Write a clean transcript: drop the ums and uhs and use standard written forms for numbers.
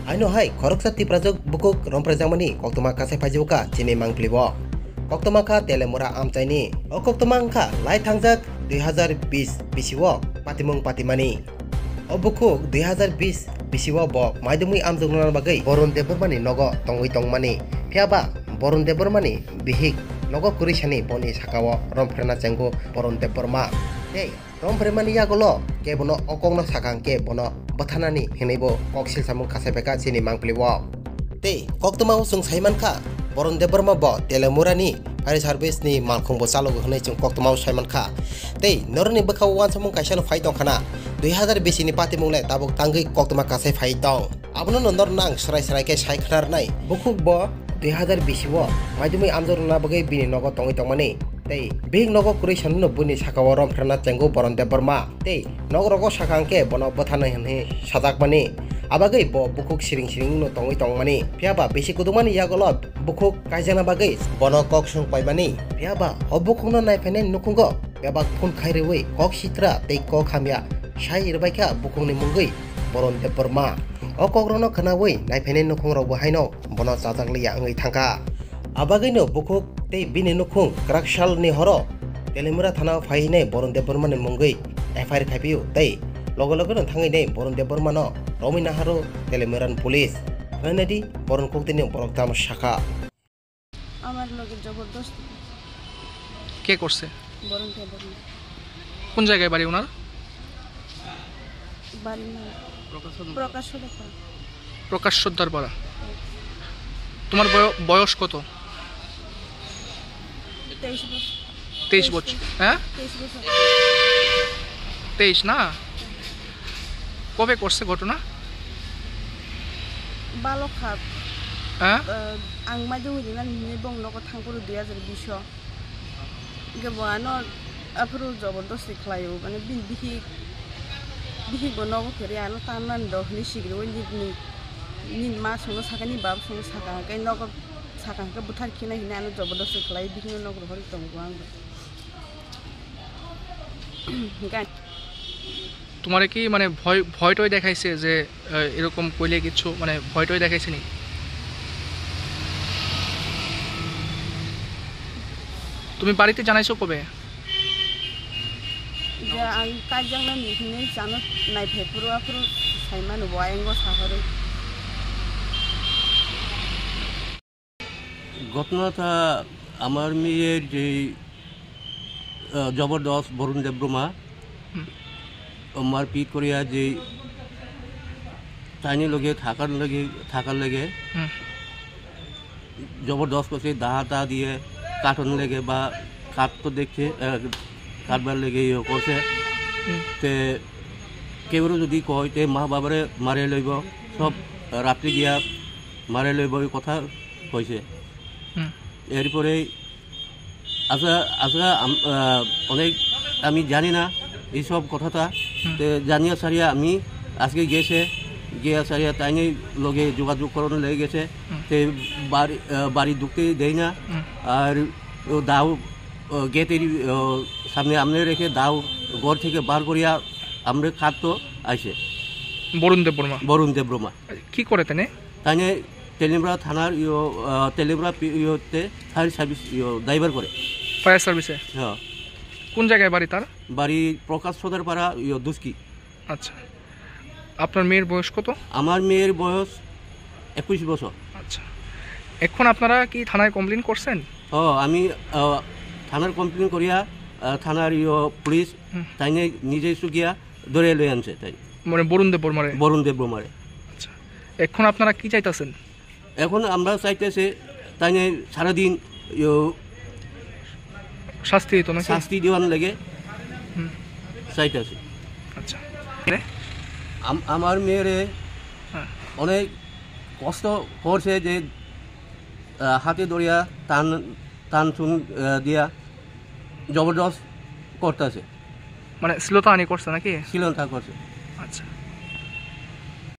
Aino hai koroksa tiprajok bukuk romprajamani koktoma kasai pajuka chini mangplibo. Koktoma ka telemura amchaini. O koktoma ka lai thangjak 2020 bisiwo patimung patimani. O bukuk 2020 bisiwo bo maidumui amjogna bagai Borun Debormani nogo tongui tongmani. Phiaba Borun Debormani bihik nogo kurisani boni sakawo romprena chengu Borun Deborma. Hey, rompremani yagolo ke bono okongno sakang ke bono bathanani hinaibo koksil samung kasepeka chini mangplibo. Te koktoma usung saiman ka Borun Deborma bo telemurani fire service ni malkhung bo chalogo hnai chung koktoma saiman kha. Te norni bakaw wan samung kaisano phai tong khana 2020 ni patimung lai tabuk tangai koktoma kasai phai tong. Abono nor nang srai ke sai khnar nai bukuk bo 2020 wo maidumui amjorna bagai bini nogo tongi tongmani. Tei big nogo kurishan no buni sakawo romprena chengu Borun Deborma. Tei nogorogo sakangke bono bathana hinai sajakmani. Abagai bo bukuk siring no tongi tongmani. Phiaba besi kudumani yagolo bukuk kaijana bagai bono kok sung paimani. Phiaba obukung no naifene nukungo bebak phun khairewi kok sitra tei kok hamya sai irbaika bukung ni mungui Borun Deborma. O kokrono khanawi naifene nukung robo haino bono chajakliya angai thangka. Abagai no bukuk tei bini nukung krakshal ni horo telemura thana phaine Borun Deborma ni mungui FIR khaipiu tei logo no thangai nei Borun Deborma no Romina haro telemuran police Renedi Borun koktini boroktam shaka আমার লগে জবরদস্ত কে করছে বরং দেবর্মা কোন জায়গায় বাড়ি ওনার বাড়ি না প্রকাশ সর্দার পাড়া তোমার বয়স কত 23 বছর হ্যাঁ 23 না কবে করছে ঘটনা বালক খাপ হ্যাঁ আং মাইদু হইনা নি বং নগো থাংপুরু 2020 গেবানো আফরু জবরদস্তি খালায়ো মানে bihi bono kere ano tanan do ni sigro ni ma songo sakani bab songo saka kai nogo saka ka buthar kina hina ano jobodossi khlai bihi nogo hori tongo ang গান তোমারে কি মানে ভয়টই দেখাইছে যে এরকম কইলে কিছু মানে ভয়টই দেখাইছে নি তুমি বাড়িতে জানাইছো কবে ang kajang na ni hinay chano nai phepuru apuru saimanu boyengo sahore ঘটনাটা আমার মেয়ের যে জবরদস্ত বরুণ দেববর্মা মারপিট করিয়া যে তাইনি লগে থাকার লেগে জবরদস্ত করছে দাহা দিয়ে কাটন লেগে বা কাট তো দেখছে কাটবার লেগে করছে তে কেউ যদি কয় তে মা বাবারে মারে লইব সব রাত্রি গিয়া মারে লইব এই কথা কইছে এরপরে আজকে অনেক আমি জানি না এইসব কথাটা জানিয়া সারিয়া আমি আজকে গিয়া সারিয়া তাই নিয়ে লগে যোগাযোগ করানো লেগে গেছে তে বাড়ি ঢুকতে দেয় না আর দাও গেটের সামনে আমনে রেখে দাও ঘর থেকে বার করিয়া আমরা খাদ্য আইসে বরুণ দেববর্মা কি করে তাই তেলিমরা থানার তেলিমরা ইয়েতে ফায়ার সার্ভিস ড্রাইভার করে ফায়ার সার্ভিসে হ্যাঁ কোন জায়গায় বাড়ি তার বাড়ি প্রকাশ সদর পাড়া দুস্কি আচ্ছা আপনার মেয়ের বয়স কত আমার মেয়ের বয়স 21 বছর আচ্ছা এখন আপনারা কি থানায় কমপ্লেইন করছেন আমি থানার কমপ্লেইন করিয়া থানার পুলিশ তাই নিজে গিয়া ধরে লই আনছে তাই মানে বরুণ দেববর্মারে আচ্ছা এখন আপনারা কি চাইতেছেন এখন আমরা চাইতেছে তাই সারাদিন শাস্তি দেওয়ার লাগে চাইতেছে আচ্ছা আমার মেয়েরে অনেক কষ্ট করছে যে হাতে ধরিয়া টান চুন দিয়া জবরদস্ত করতেছে মানে শ্লীলতাহানি করছে নাকি শ্লীলতা করছে আচ্ছা